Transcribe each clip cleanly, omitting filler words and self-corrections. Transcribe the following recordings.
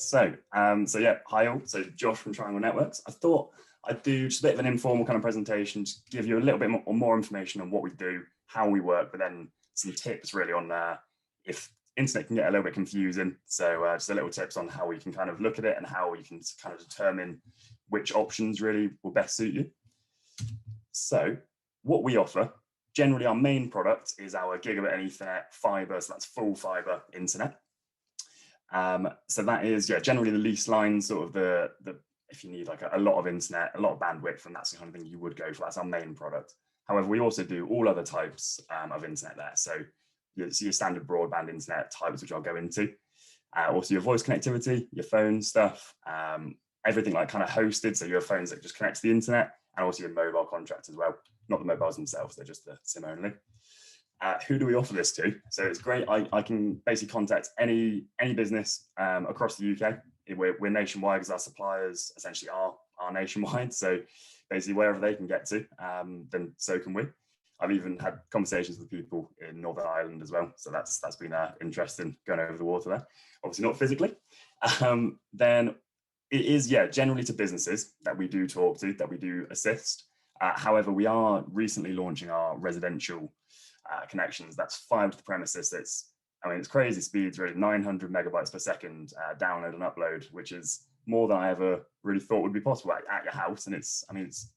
So yeah, hi all. So Josh from Triangle Networks. I thought I'd do just a bit of an informal kind of presentation, just give you a little bit more information on what we do, how we work, but then some tips really on if internet can get a little bit confusing. So just a little tips on how we can kind of look at it and how we can kind of determine which options really will best suit you. So what we offer, generally our main product is our gigabit and Ethernet fiber. So that's full fiber internet. So that is, generally the lease line, sort of the if you need like a lot of internet, a lot of bandwidth, and that's the kind of thing you would go for. That's our main product. However, we also do all other types of internet there. So your standard broadband internet types, which I'll go into. Also your voice connectivity, your phone stuff, everything like kind of hosted. So your phones that just connect to the internet, and also your mobile contracts as well. Not the mobiles themselves, they're just the SIM only. Who do we offer this to? So it's great. I can basically contact any business across the UK. We're nationwide because our suppliers essentially are nationwide. So basically wherever they can get to, then so can we. I've even had conversations with people in Northern Ireland as well. So that's been interesting going over the water there. Obviously not physically. Then it is, generally to businesses that we do talk to, that we do assist. However, we are recently launching our residential connections. That's fiber to the premises. It's crazy speeds, really, 900 megabytes per second download and upload, which is more than I ever really thought would be possible at your house. And it's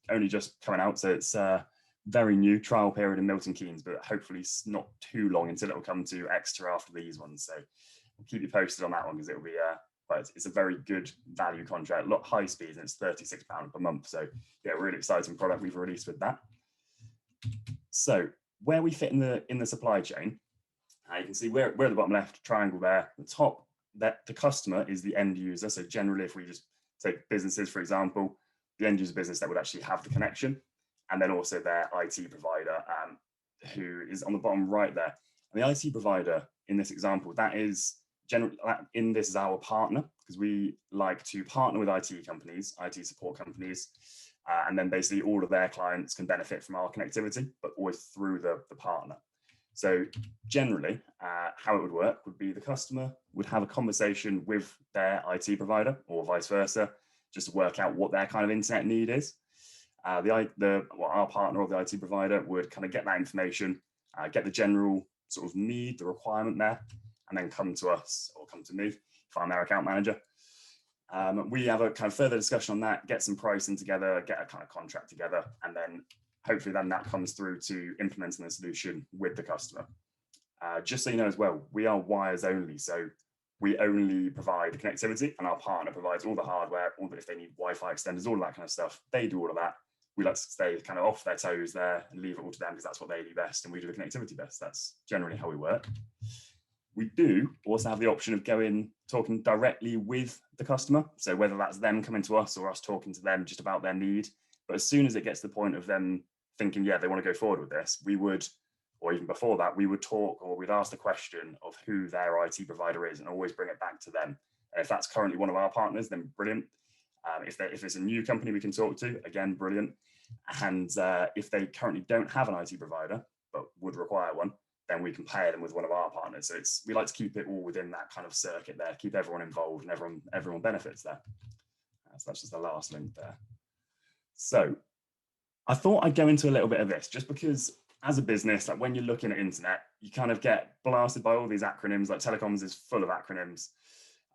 only just coming out, so it's very new trial period in Milton Keynes, but hopefully it's not too long until it'll come to Exeter after these ones. So I'll keep you posted on that one because it'll be but it's a very good value contract, a lot high speeds, and it's £36 per month. So yeah, really exciting product we've released with that. So where we fit in the supply chain, you can see we're at the bottom left triangle there. The top, that the customer is the end user. So generally, if we just take businesses, for example, the end user business that would actually have the connection, and then also their IT provider, who is on the bottom right there. And the IT provider in this example, that is generally, in this is our partner, because we like to partner with IT companies, IT support companies, and then basically all of their clients can benefit from our connectivity, but always through the partner. So generally, how it would work would be the customer would have a conversation with their IT provider or vice versa, just to work out what their kind of internet need is. Our partner or the IT provider would kind of get that information, get the general sort of need, the requirement there, and then come to us or come to me if I'm their account manager. We have a kind of further discussion on that, get some pricing together, get a kind of contract together, and then hopefully then that comes through to implementing the solution with the customer. Just so you know as well, we are wires only, so we only provide the connectivity, and our partner provides all the hardware, if they need Wi-Fi extenders, all of that kind of stuff. They do all of that. We like to stay kind of off their toes there and leave it all to them because that's what they do best, and we do the connectivity best. That's generally how we work. We do also have the option of talking directly with the customer. So whether that's them coming to us or us talking to them just about their need. But as soon as it gets to the point of them thinking, they want to go forward with this, we would, or even before that, we would talk, or we'd ask the question of who their IT provider is and always bring it back to them. And if that's currently one of our partners, then brilliant. If it's a new company we can talk to, again, brilliant. And if they currently don't have an IT provider, but would require one, then we can pair them with one of our partners. So we like to keep it all within that kind of circuit there, keep everyone involved and everyone benefits there. So that's just the last link there. So I thought I'd go into a little bit of this just because as a business, like when you're looking at internet, you kind of get blasted by all these acronyms, like telecoms is full of acronyms.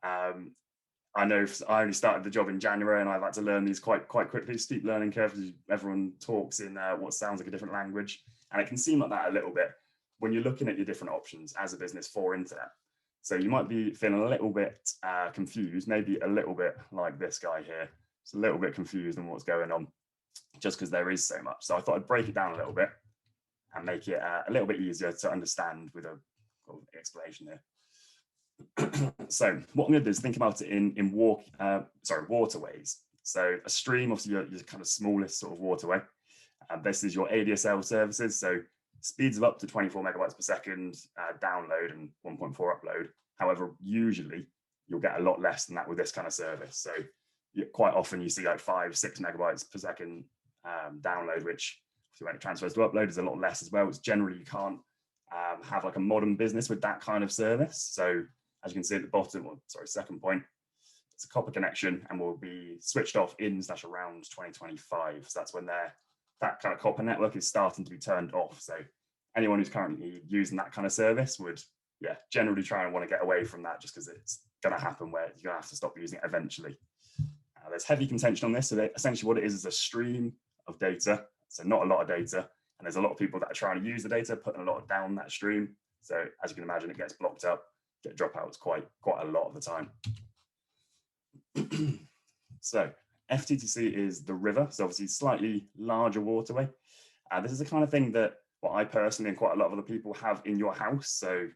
I know I only started the job in January and I've had to learn these quite quickly, steep learning curve, because everyone talks in what sounds like a different language. And it can seem like that a little bit when you're looking at your different options as a business for internet. So you might be feeling a little bit confused, maybe a little bit like this guy here. It's a little bit confused on what's going on, just because there is so much. So I thought I'd break it down a little bit and make it a little bit easier to understand with a explanation here. So what I'm going to do is think about it in waterways. So a stream, obviously your kind of smallest sort of waterway. This is your ADSL services. So speeds of up to 24 megabytes per second download and 1.4 upload. However, usually you'll get a lot less than that with this kind of service. So quite often you see like 5-6 megabytes per second download, which when it transfers to upload is a lot less as well. It's generally you can't have like a modern business with that kind of service. So as you can see at the bottom, second point, It's a copper connection and will be switched off in/around 2025. So that's when that kind of copper network is starting to be turned off. So anyone who's currently using that kind of service would, generally try and want to get away from that, just because it's going to happen where you're going to have to stop using it eventually. There's heavy contention on this. So essentially what it is a stream of data. So not a lot of data. And there's a lot of people that are trying to use the data, putting a lot down that stream. So as you can imagine, it gets blocked up, get dropouts quite a lot of the time. So FTTC is the river. So obviously slightly larger waterway. This is the kind of thing that I personally and quite a lot of other people have in your house. So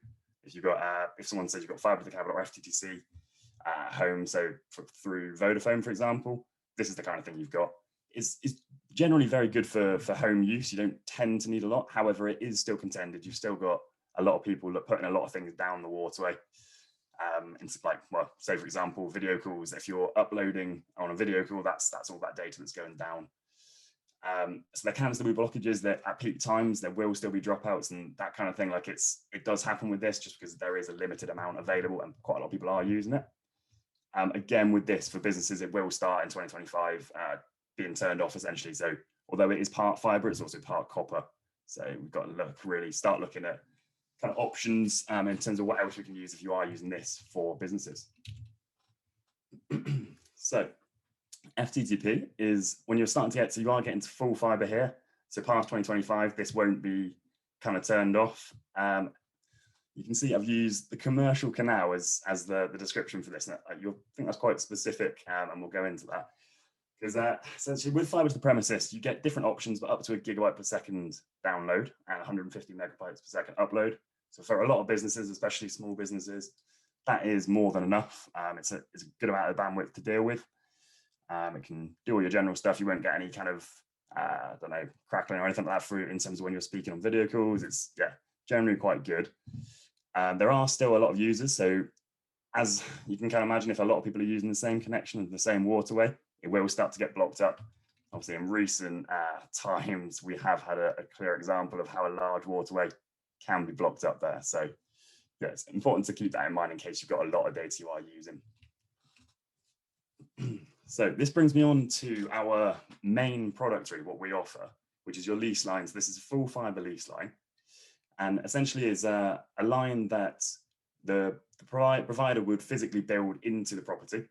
if you've got, if someone says you've got fiber to the cabinet or FTTC at home, so through Vodafone, for example, this is the kind of thing you've got. It's generally very good for home use. You don't tend to need a lot. However, it is still contended. You've still got a lot of people putting a lot of things down the waterway. Into say for example, video calls. If you're uploading on a video call, that's all that data that's going down. So there can still be blockages that at peak times there will still be dropouts and that kind of thing. Like it does happen with this just because there is a limited amount available and quite a lot of people are using it. Again, with this for businesses, it will start in 2025 being turned off essentially. So although it is part fiber, it's also part copper. So we've got to start looking at kind of options in terms of what else we can use if you are using this for businesses. So FTTP is when you're starting to get, so you are getting to full fiber here. So past 2025, this won't be kind of turned off. You can see I've used the commercial canal as the description for this. And you'll think that's quite specific, and we'll go into that. Because essentially with fiber to the premises, you get different options, but up to 1 gigabyte per second download and 150 megabytes per second upload. So for a lot of businesses, especially small businesses, that is more than enough. It's a good amount of bandwidth to deal with. It can do all your general stuff. You won't get any kind of, crackling or anything like that through in terms of when you're speaking on video calls. It's, generally quite good. There are still a lot of users. So as you can kind of imagine, if a lot of people are using the same connection and the same waterway, it will start to get blocked up. Obviously, in recent times, we have had a clear example of how a large waterway can be blocked up there. So it's important to keep that in mind in case you've got a lot of data you are using. So this brings me on to our main product, really, what we offer, which is your lease line. So this is a full fiber lease line. And essentially is a line that the provider would physically build into the property.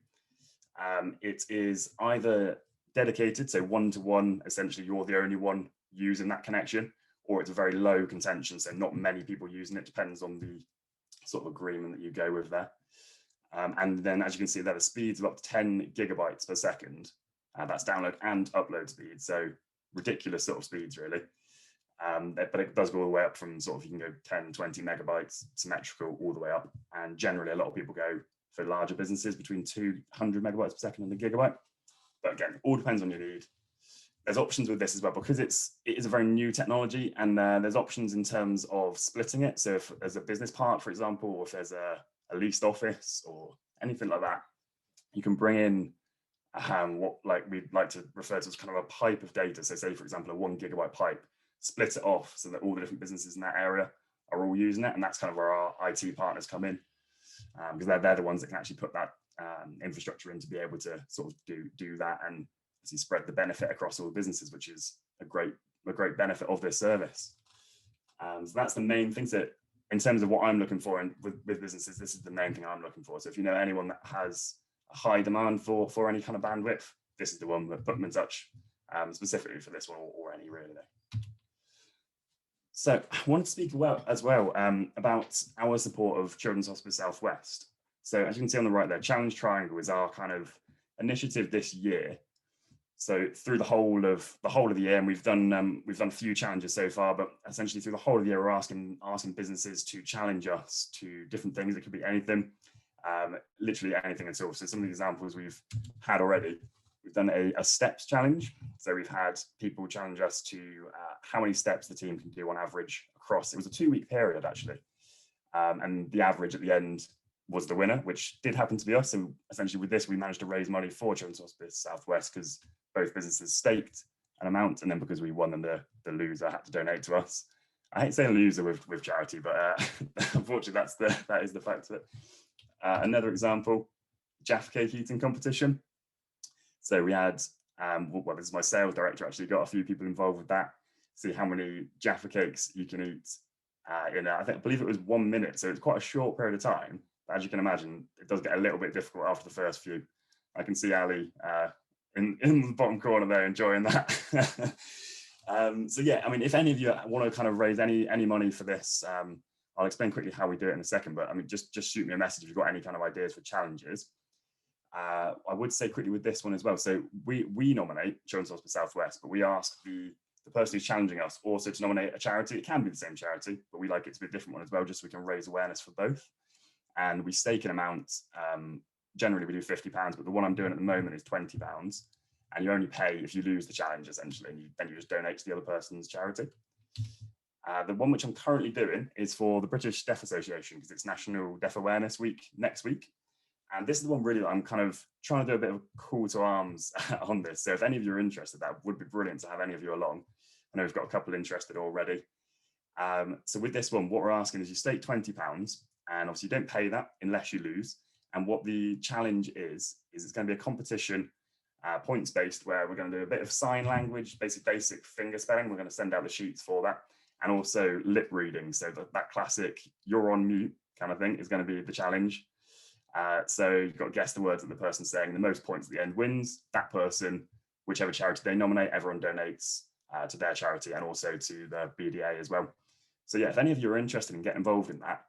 It is either dedicated, so one-to-one, essentially you're the only one using that connection, or it's a very low contention, so not many people using it, depends on the sort of agreement that you go with there. And then as you can see there, the speeds of up to 10 gigabytes per second. That's download and upload speed, so ridiculous sort of speeds really. But it does go all the way up from sort of, you can go 10, 20 megabytes symmetrical all the way up. And generally a lot of people go for larger businesses between 200 megabytes per second and a gigabyte. But again, all depends on your need. There's options with this as well because it is a very new technology, and there's options in terms of splitting it. So if there's a business park, for example, or if there's a leased office or anything like that, you can bring in what we'd like to refer to as kind of a pipe of data. So say, for example, a 1 gigabyte pipe, split it off so that all the different businesses in that area are all using it. And that's kind of where our IT partners come in, because they're the ones that can actually put that infrastructure in to be able to sort of do that and spread the benefit across all the businesses, which is a great benefit of this service. So that's the main thing. So in terms of what I'm looking for with businesses, this is the main thing I'm looking for. So if you know anyone that has a high demand for any kind of bandwidth, this is the one that put them in touch, specifically for this one or any really. So I wanted to speak as well about our support of Children's Hospice South West. So as you can see on the right there, Challenge Triangle is our kind of initiative this year. So through the whole of the year, and we've done a few challenges so far, but essentially through the whole of the year, we're asking businesses to challenge us to different things. It could be anything, literally anything at all. So some of the examples we've had already, we've done a steps challenge. So we've had people challenge us to how many steps the team can do on average across. It was a 2-week period actually, and the average at the end was the winner, which did happen to be us. So essentially with this, we managed to raise money for Children's Hospice South West because both businesses staked an amount, and then because we won, then the loser had to donate to us. I hate saying loser with charity, but unfortunately that is the fact of it. Another example, Jaffa cake eating competition. So we had, well, this is my sales director actually got a few people involved with that. See how many Jaffa cakes you can eat I believe it was 1 minute. So it's quite a short period of time. But as you can imagine, it does get a little bit difficult after the first few. I can see Ali in the bottom corner there enjoying that. So yeah, I mean, if any of you want to kind of raise any money for this, I'll explain quickly how we do it in a second. But I mean, just shoot me a message if you've got any kind of ideas for challenges. I would say quickly with this one as well. So we nominate Children's Hospital Southwest, but we ask the person who's challenging us also to nominate a charity. It can be the same charity, but we like it to be a different one as well, just so we can raise awareness for both. And we stake an amount. Generally, we do £50, but the one I'm doing at the moment is £20. And you only pay if you lose the challenge, essentially, and then you just donate to the other person's charity. The one which I'm currently doing is for the British Deaf Association, because it's National Deaf Awareness Week next week. And this is the one really that I'm kind of trying to do a bit of a call to arms on this. So if any of you are interested, that would be brilliant to have any of you along. I know we've got a couple interested already. So with this one, what we're asking is you stake £20, and obviously you don't pay that unless you lose. And what the challenge is it's going to be a competition, points-based, where we're going to do a bit of sign language, basic finger spelling. We're going to send out the sheets for that. And also lip reading. So that classic, you're on mute kind of thing is going to be the challenge. So you've got to guess the words that the person's saying. The most points at the end wins. That person, whichever charity they nominate, everyone donates to their charity and also to the BDA as well. So yeah, if any of you are interested in getting involved in that,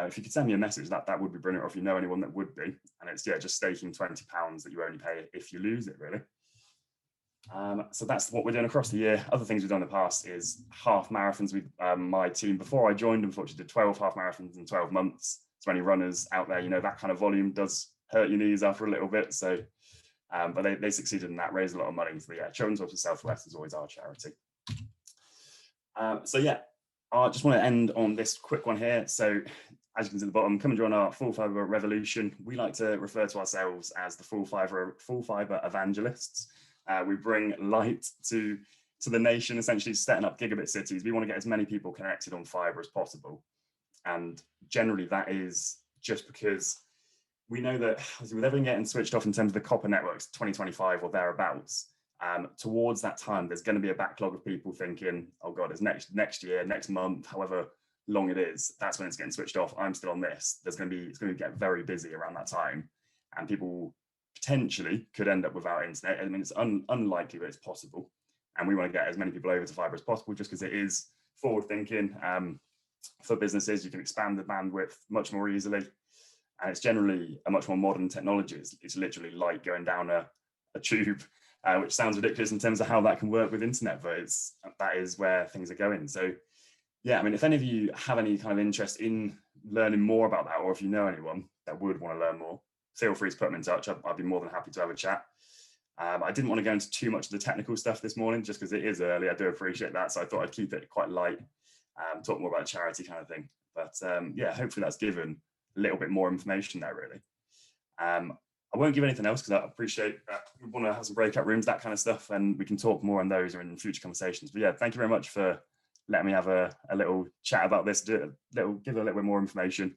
if you could send me a message, that would be brilliant. Or if you know anyone that would be, and it's just staking £20 that you only pay if you lose it, really. So that's what we're doing across the year. Other things we've done in the past is half marathons. My team, before I joined, unfortunately, did 12 half marathons in 12 months. So any runners out there, that kind of volume does hurt your knees after a little bit. So, but they succeeded in that, raised a lot of money. So yeah, Children's Hospital Southwest is always our charity. So yeah, I just want to end on this quick one here. So as you can see at the bottom, come and join our full fibre revolution. We like to refer to ourselves as the full fibre evangelists. We bring light to the nation, essentially setting up gigabit cities. We want to get as many people connected on fibre as possible. And generally that is just because we know that with everything getting switched off in terms of the copper networks, 2025 or thereabouts, towards that time, there's going to be a backlog of people thinking, oh God, it's next year, next month, however long it is, that's when it's getting switched off. I'm still on this. It's going to get very busy around that time. And people potentially could end up without internet. I mean, it's unlikely, but it's possible. And we want to get as many people over to fibre as possible, just because it is forward thinking. For businesses, you can expand the bandwidth much more easily. And it's generally a much more modern technology. It's literally like going down a tube, which sounds ridiculous in terms of how that can work with internet, but that is where things are going. So yeah, I mean, if any of you have any kind of interest in learning more about that, or if you know anyone that would want to learn more, feel free to put them in touch. I'd be more than happy to have a chat. I didn't want to go into too much of the technical stuff this morning, just because it is early. I do appreciate that. So I thought I'd keep it quite light, talk more about charity kind of thing. But yeah, hopefully that's given a little bit more information there, really. I won't give anything else, because I appreciate that we want to have some breakout rooms, that kind of stuff, and we can talk more on those or in future conversations. But yeah, thank you very much for letting me have a little chat about this, give it a little bit more information.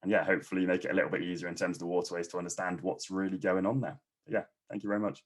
And yeah, hopefully make it a little bit easier in terms of the waterways to understand what's really going on there. But yeah, thank you very much.